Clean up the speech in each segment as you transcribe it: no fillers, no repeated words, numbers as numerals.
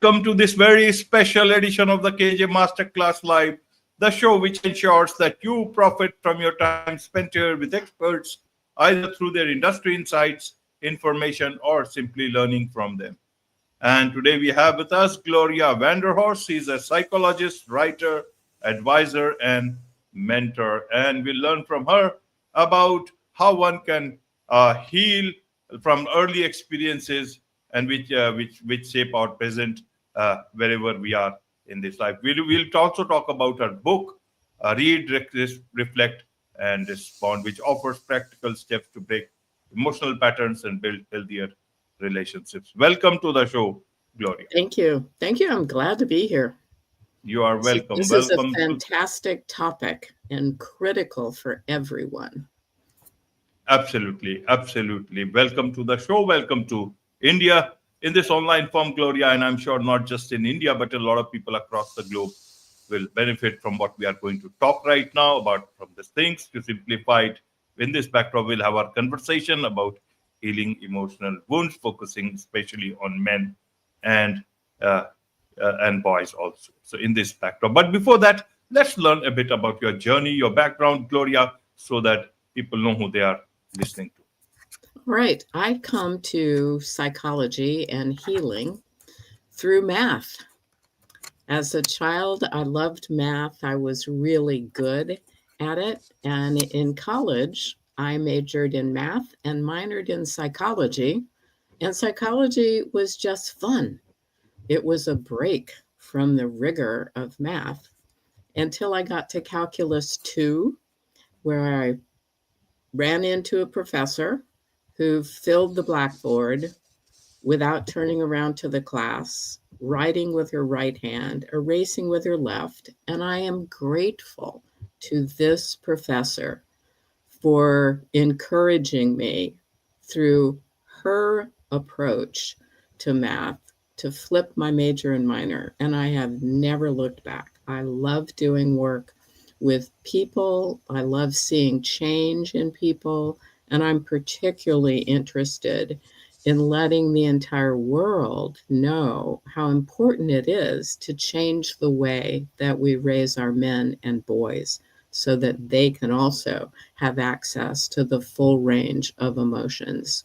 welcome to this very special edition of the KAJ Masterclass Live, the show which ensures that you profit from your time spent here with experts, either through their industry insights, information, or simply learning from them. And today we have with us Gloria Vanderhorst. She's a psychologist, writer, advisor, and mentor. And we'll learn from her about how one can heal from early experiences and which shape our present wherever we are in this life. We'll also talk about her book, Read, Reflect, and Respond, which offers practical steps to break emotional patterns and build healthier relationships. Welcome to the show, Gloria. Thank you. Thank you. I'm glad to be here. You are welcome. This welcome is a fantastic topic and critical for everyone. Absolutely. Welcome to the show. Welcome to India in this online form, Gloria. And I'm sure not just in India, but a lot of people across the globe will benefit from what we are going to talk right now about from these things. To simplify it, in this backdrop, we'll have our conversation about healing emotional wounds, focusing especially on men and boys also. So in this backdrop. But before that, let's learn a bit about your journey, your background, Gloria, so that people know who they are listening to. Right. I come to psychology and healing through math. As a child, I loved math. I was really good at it. And in college, I majored in math and minored in psychology. And psychology was just fun. It was a break from the rigor of math until I got to Calculus 2, where I ran into a professor who filled the blackboard without turning around to the class, writing with her right hand, erasing with her left. And I am grateful to this professor for encouraging me through her approach to math to flip my major and minor. And I have never looked back. I love doing work with people. I love seeing change in people. And I'm particularly interested in letting the entire world know how important it is to change the way that we raise our men and boys so that they can also have access to the full range of emotions.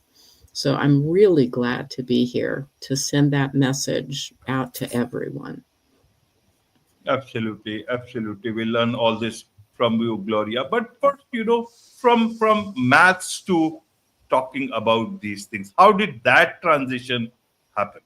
So I'm really glad to be here to send that message out to everyone. Absolutely. We'll learn all this from you, Gloria. But first, from maths to talking about these things, how did that transition happen?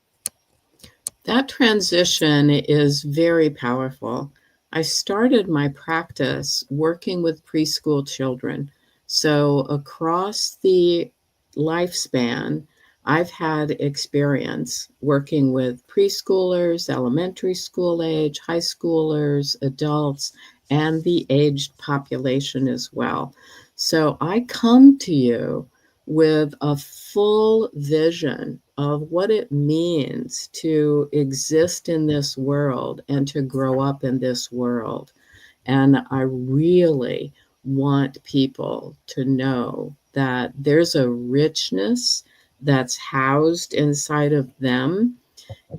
That transition is very powerful. I started my practice working with preschool children. So across the lifespan, I've had experience working with preschoolers, elementary school age, high schoolers, adults, and the aged population as well. So I come to you with a full vision of what it means to exist in this world and to grow up in this world. And I really want people to know that there's a richness that's housed inside of them.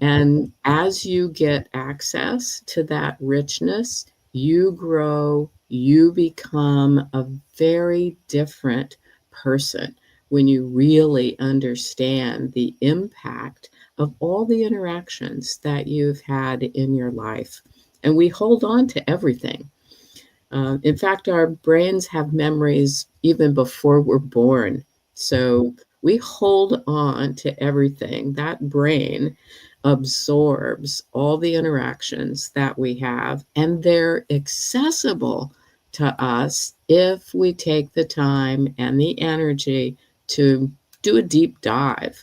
And as you get access to that richness, you grow, you become a very different person when you really understand the impact of all the interactions that you've had in your life. And we hold on to everything. In fact, our brains have memories even before we're born. So we hold on to everything. That brain absorbs all the interactions that we have, and they're accessible to us if we take the time and the energy to do a deep dive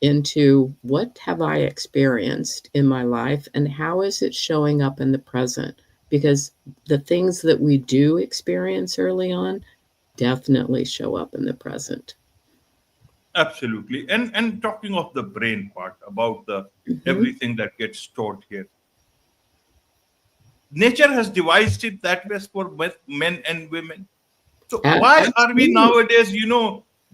into what have I experienced in my life and how is it showing up in the present? Because the things that we do experience early on definitely show up in the present. Absolutely. And talking of the brain part, about the everything that gets stored here. Nature has devised it that way for both men and women. So why are we nowadays,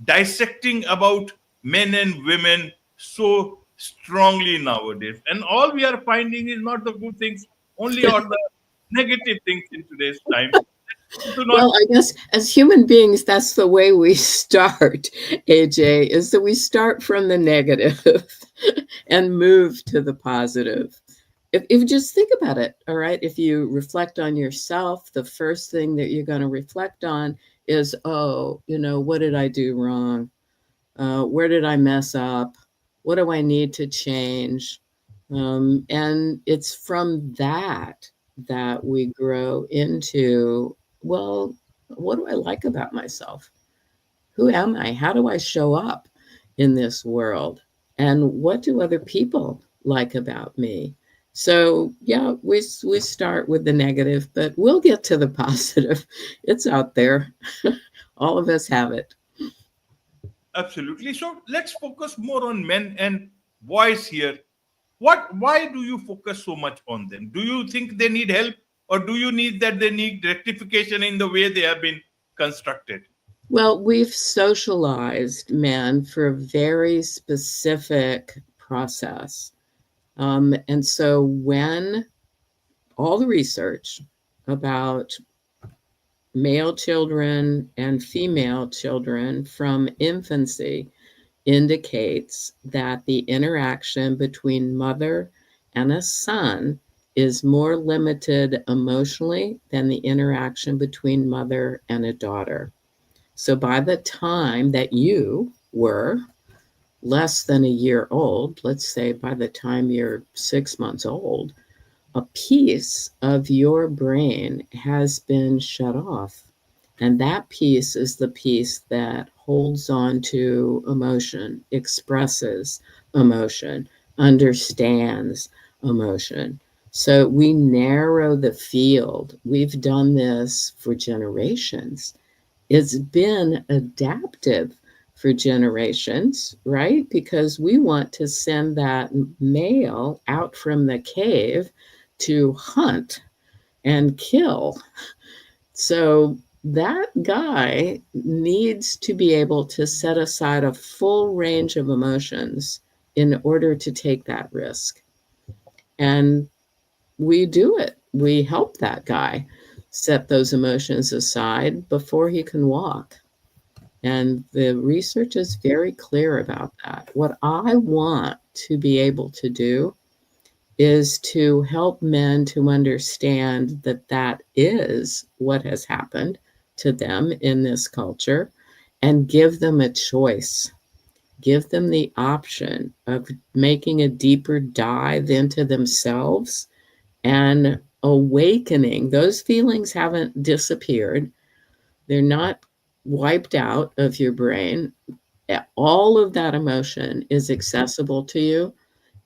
dissecting about men and women so strongly nowadays. And all we are finding is not the good things, only all the negative things in today's time. Do not. Well, I guess as human beings, that's the way we start, AJ, is that we start from the negative and move to the positive. If you just think about it, all right, if you reflect on yourself, the first thing that you're going to reflect on is, oh, what did I do wrong? Where did I mess up? What do I need to change? And it's from that we grow into, well, what do I like about myself? Who am I? How do I show up in this world? And what do other people like about me? So, yeah, we start with the negative, but we'll get to the positive. It's out there. All of us have it. Absolutely. So let's focus more on men and boys here. Why do you focus so much on them? Do you think they need help, or do you need that they need rectification in the way they have been constructed? Well, we've socialized men for a very specific process. And so when all the research about male children and female children from infancy indicates that the interaction between mother and a son is more limited emotionally than the interaction between mother and a daughter. So by the time that you were less than a year old, let's say by the time you're 6 months old, a piece of your brain has been shut off. And that piece is the piece that holds on to emotion, expresses emotion, understands emotion. So we narrow the field. We've done this for generations. It's been adaptive for generations, right? Because we want to send that male out from the cave to hunt and kill. So that guy needs to be able to set aside a full range of emotions in order to take that risk. And we do it. We help that guy set those emotions aside before he can walk. And the research is very clear about that. What I want to be able to do is to help men to understand that that is what has happened to them in this culture, and give them a choice. Give them the option of making a deeper dive into themselves and awakening. Those feelings haven't disappeared. They're not wiped out of your brain. All of that emotion is accessible to you.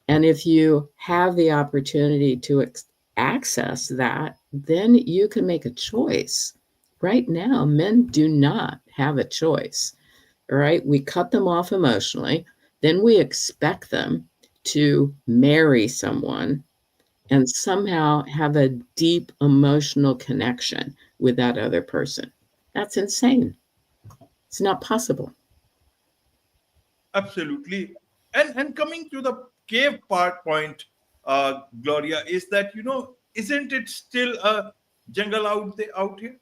And if you have the opportunity to access that, then you can make a choice. Right now, men do not have a choice. All right. We cut them off emotionally. Then we expect them to marry someone and somehow have a deep emotional connection with that other person. That's insane. It's not possible. Absolutely. And coming to the cave point, Gloria, is that, isn't it still a jungle out here?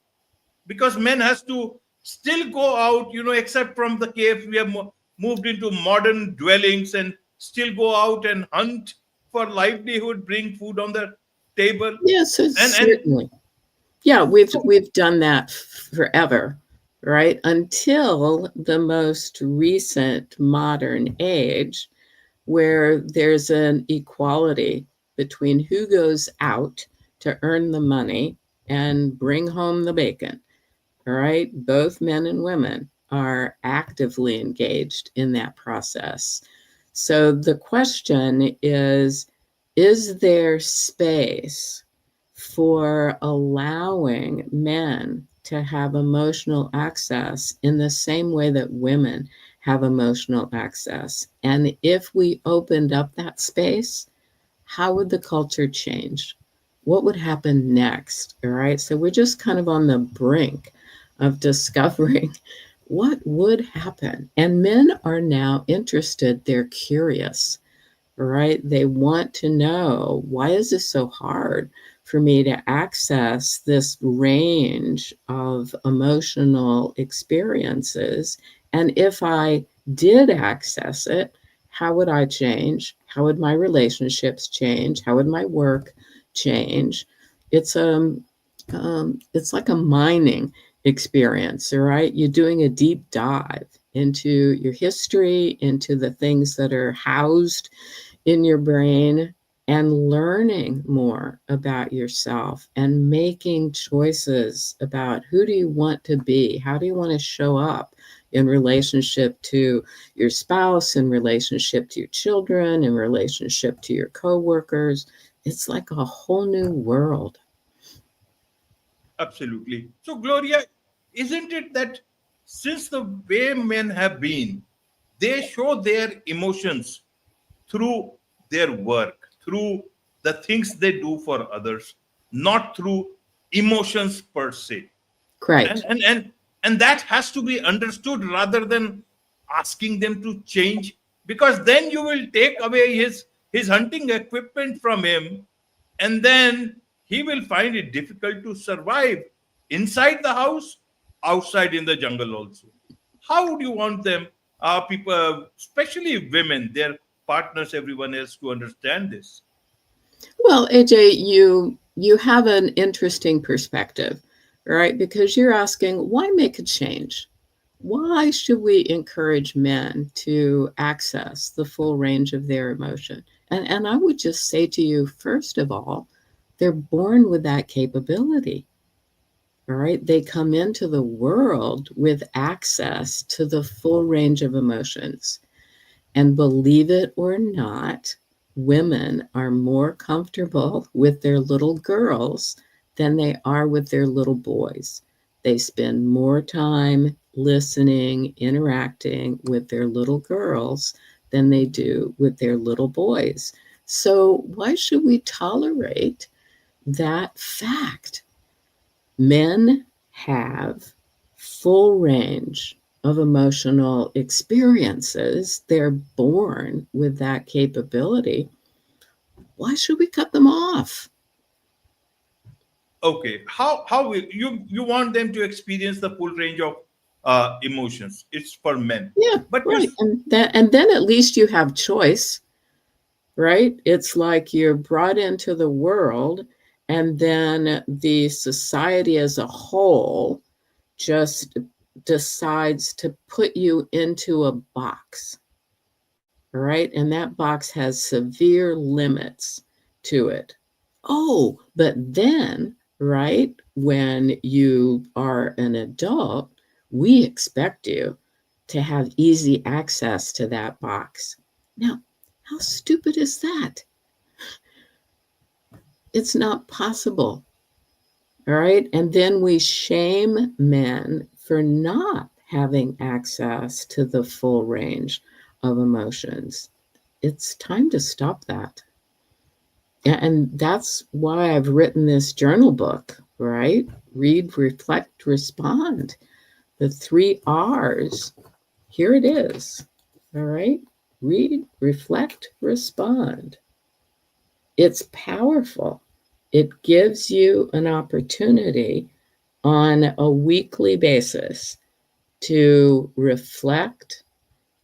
Because men has to still go out, except from the caves. We have moved into modern dwellings and still go out and hunt for livelihood, bring food on the table. Yes, And certainly. Yeah, we've done that forever, right? Until the most recent modern age, where there's an equality between who goes out to earn the money and bring home the bacon. All right, both men and women are actively engaged in that process. So the question is there space for allowing men to have emotional access in the same way that women have emotional access? And if we opened up that space, how would the culture change? What would happen next? All right. So we're just kind of on the brink of discovering what would happen. And men are now interested, they're curious. right? They want to know, why is this so hard for me to access this range of emotional experiences? And if I did access it, how would I change? How would my relationships change? How would my work change? It's it's like a mining experience, all right? You're doing a deep dive into your history, into the things that are housed in your brain, and learning more about yourself and making choices about who do you want to be? How do you want to show up in relationship to your spouse, in relationship to your children, in relationship to your coworkers? It's like a whole new world. Absolutely. So, Gloria, isn't it that since the way men have been, they show their emotions through their work, through the things they do for others, not through emotions per se. Great. And that has to be understood rather than asking them to change, because then you will take away his hunting equipment from him, and then he will find it difficult to survive inside the house, outside in the jungle also. How would you want them, people, especially women, their partners, everyone else, to understand this? Well, AJ, you have an interesting perspective, right? Because you're asking, why make a change? Why should we encourage men to access the full range of their emotion? And I would just say to you, first of all, they're born with that capability. All right. They come into the world with access to the full range of emotions. And believe it or not, women are more comfortable with their little girls than they are with their little boys. They spend more time listening, interacting with their little girls than they do with their little boys. So, why should we tolerate that fact? Men have full range of emotional experiences. They're born with that capability. Why should we cut them off? Okay, how will you want them to experience the full range of emotions? It's for men, Yeah, but right. And then at least you have choice, right? It's like you're brought into the world, and then the society as a whole just decides to put you into a box, right? And that box has severe limits to it. Oh, but then, right, when you are an adult, we expect you to have easy access to that box. Now, how stupid is that? It's not possible. All right. And then we shame men for not having access to the full range of emotions. It's time to stop that. And that's why I've written this journal book, right? Read, reflect, respond. The 3 R's. Here it is. All right. Read, reflect, respond. It's powerful. It gives you an opportunity on a weekly basis to reflect,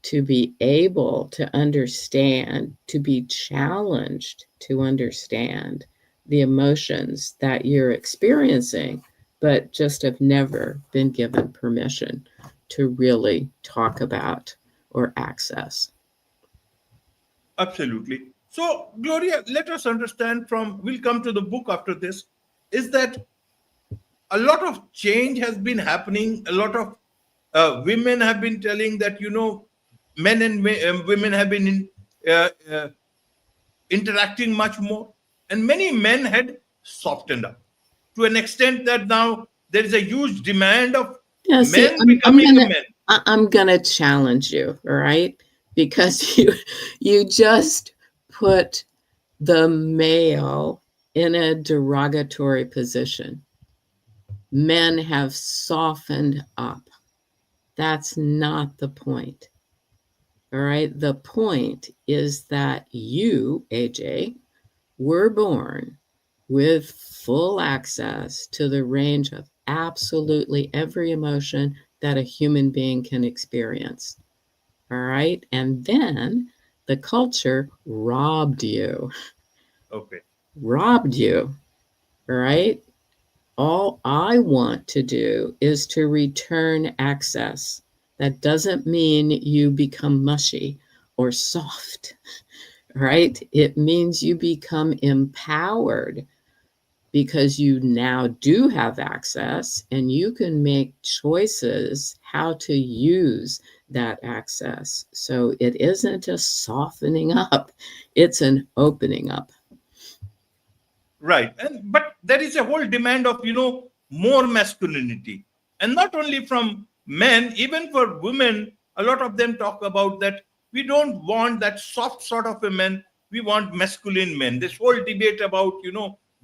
to be able to understand, to be challenged to understand the emotions that you're experiencing, but just have never been given permission to really talk about or access. absolutely. So, Gloria, let us understand from, we'll come to the book after this, is that a lot of change has been happening. A lot of women have been telling that, men and women have been interacting much more. And many men had softened up to an extent that now there is a huge demand of Yeah, see, men becoming a man. I'm gonna challenge you, all right? Because you just put the male in a derogatory position. Men have softened up. That's not the point. All right. The point is that you, AJ, were born with full access to the range of absolutely every emotion that a human being can experience. All right. And then the culture robbed you, Okay. robbed you. All right. All I want to do is to return access. That doesn't mean you become mushy or soft, right? It means you become empowered because you now do have access and you can make choices how to use that access. So it isn't a softening up, it's an opening up. Right. But there is a whole demand of, more masculinity. And not only from men, even for women, a lot of them talk about that we don't want that soft sort of a man. We want masculine men. This whole debate about,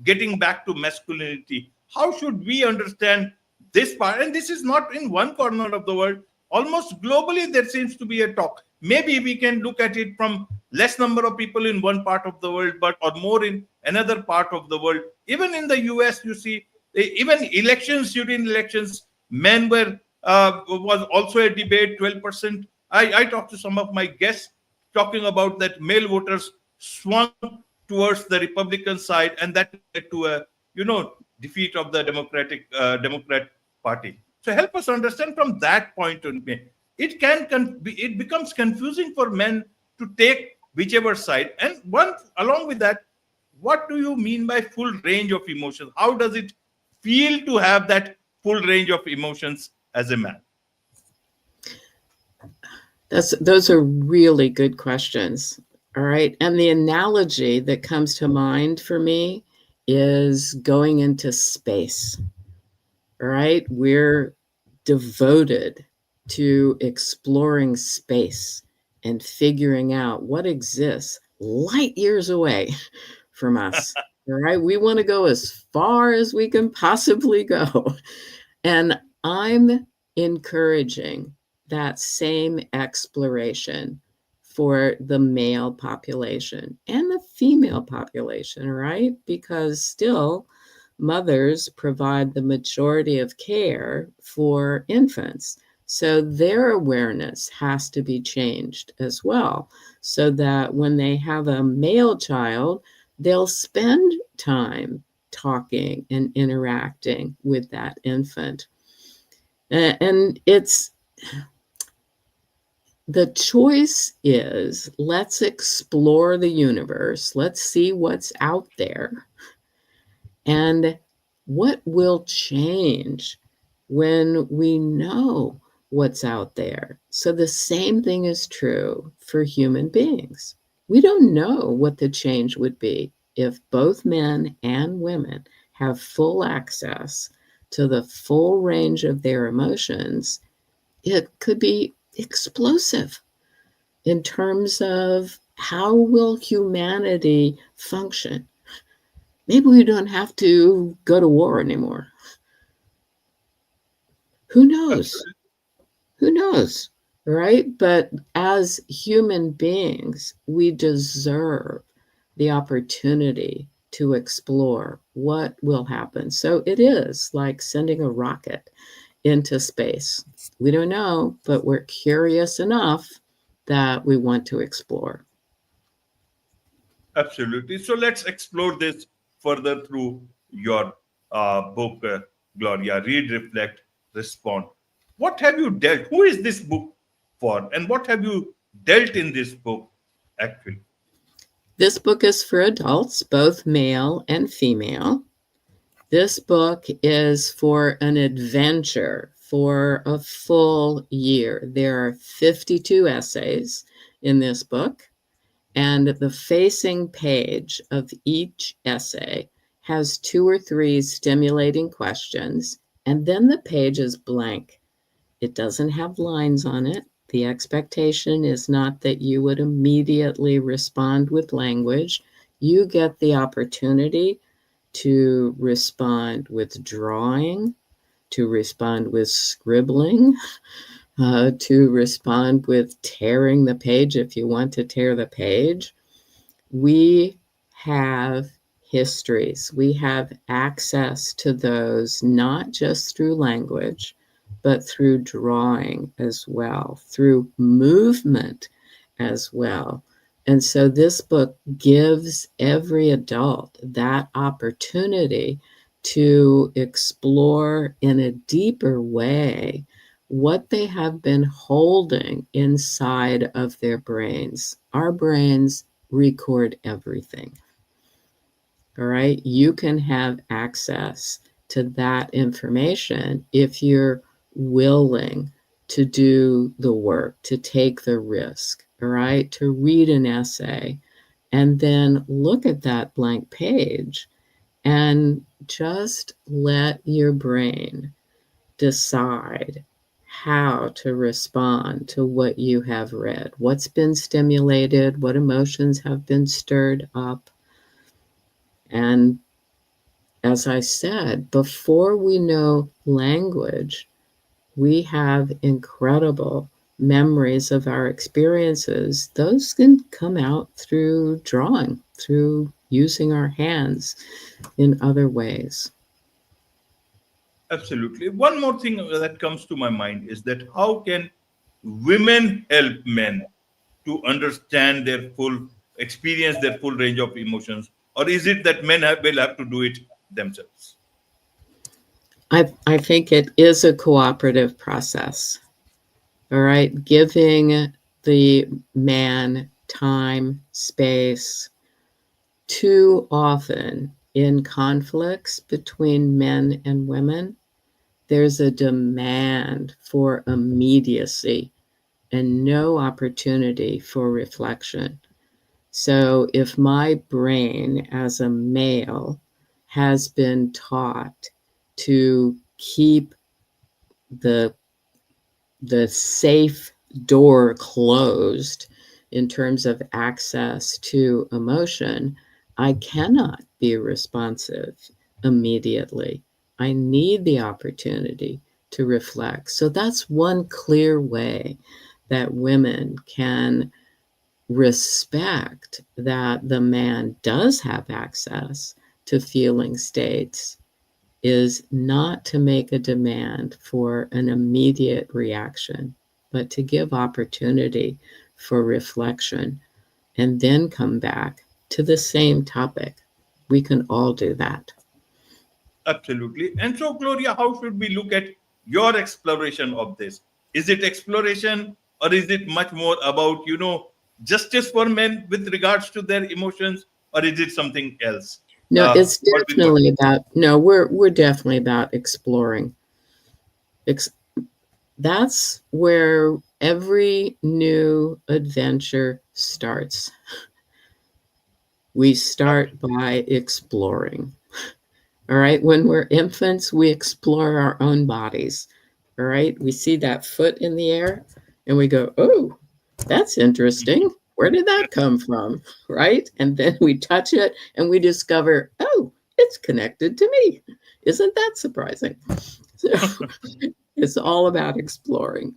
getting back to masculinity. How should we understand this part? And this is not in one corner of the world. Almost globally, there seems to be a talk. Maybe we can look at it from less number of people in one part of the world, but or more in another part of the world. Even in the US, you see, even elections, during elections, men were was also a debate. 12%. I talked to some of my guests talking about that male voters swung towards the Republican side, and that led to a defeat of the Democrat Party. So help us understand from that point on. It becomes confusing for men to take whichever side. And one along with that, what do you mean by full range of emotions? How does it feel to have that full range of emotions as a man? Those are really good questions. All right. And the analogy that comes to mind for me is going into space. All right. We're devoted to exploring space and figuring out what exists light years away from us. All right. We want to go as far as we can possibly go. And I'm encouraging that same exploration for the male population and the female population, right? Because still, mothers provide the majority of care for infants. So their awareness has to be changed as well, so that when they have a male child, they'll spend time talking and interacting with that infant. And it's the choice is, let's explore the universe, let's see what's out there, and what will change when we know what's out there. So the same thing is true for human beings. We don't know what the change would be if both men and women have full access to the full range of their emotions. It could be explosive in terms of how will humanity function. Maybe we don't have to go to war anymore. Who knows? Who knows? Right? But as human beings, we deserve the opportunity to explore what will happen. So it is like sending a rocket into space. We don't know, but we're curious enough that we want to explore. Absolutely. So let's explore this further through your book, Gloria. Read, reflect, respond. What have you dealt? Who is this book for? And what have you dealt in this book, actually? This book is for adults, both male and female. This book is for an adventure for a full year. There are 52 essays in this book, and the facing page of each essay has 2 or 3 stimulating questions, and then the page is blank. It doesn't have lines on it. The expectation is not that you would immediately respond with language. You get the opportunity to respond with drawing, to respond with scribbling, to respond with tearing the page if you want to tear the page. We have histories. We have access to those not just through language, but through drawing as well, through movement as well. And so this book gives every adult that opportunity to explore in a deeper way what they have been holding inside of their brains. Our brains record everything. All right. You can have access to that information if you're willing to do the work, to take the risk, all right, to read an essay and then look at that blank page and just let your brain decide how to respond to what you have read, what's been stimulated, what emotions have been stirred up. And as I said, before we know language, we have incredible memories of our experiences. Those can come out through drawing, through using our hands in other ways. Absolutely. One more thing that comes to my mind is that how can women help men to understand their full experience, their full range of emotions? Or is it that men will have to do it themselves? I think it is a cooperative process. All right. Giving the man time, space. Too often in conflicts between men and women, there's a demand for immediacy and no opportunity for reflection. So if my brain as a male has been taught to keep the safe door closed in terms of access to emotion, I cannot be responsive immediately. I need the opportunity to reflect. So that's one clear way that women can respect that the man does have access to feeling states, is not to make a demand for an immediate reaction, but to give opportunity for reflection and then come back to the same topic. We can all do that. Absolutely. And so, Gloria, how should we look at your exploration of this? Is it exploration or is it much more about, justice for men with regards to their emotions, or is it something else? No, it's What will definitely about, no, we're definitely about exploring. That's where every new adventure starts. We start by exploring. All right. When we're infants, we explore our own bodies. All right. We see that foot in the air and we go, oh, that's interesting. Where did that come from? Right. And then we touch it and we discover, oh, it's connected to me. Isn't that surprising? So it's all about exploring.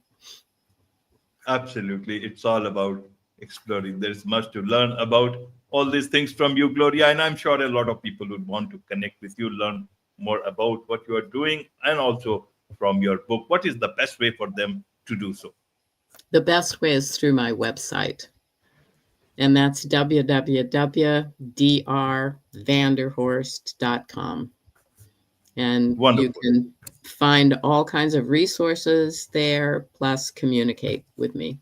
Absolutely. It's all about exploring. There's much to learn about all these things from you, Gloria. And I'm sure a lot of people would want to connect with you, learn more about what you are doing, and also from your book. What is the best way for them to do so? The best way is through my website. And that's www.drvanderhorst.com. And Wonderful. you can find all kinds of resources there, plus communicate with me.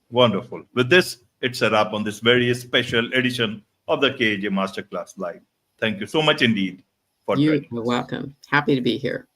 Wonderful. With this, it's a wrap on this very special edition of the KAJ Masterclass Live. Thank you so much indeed for You joining are us. welcome. Happy to be here.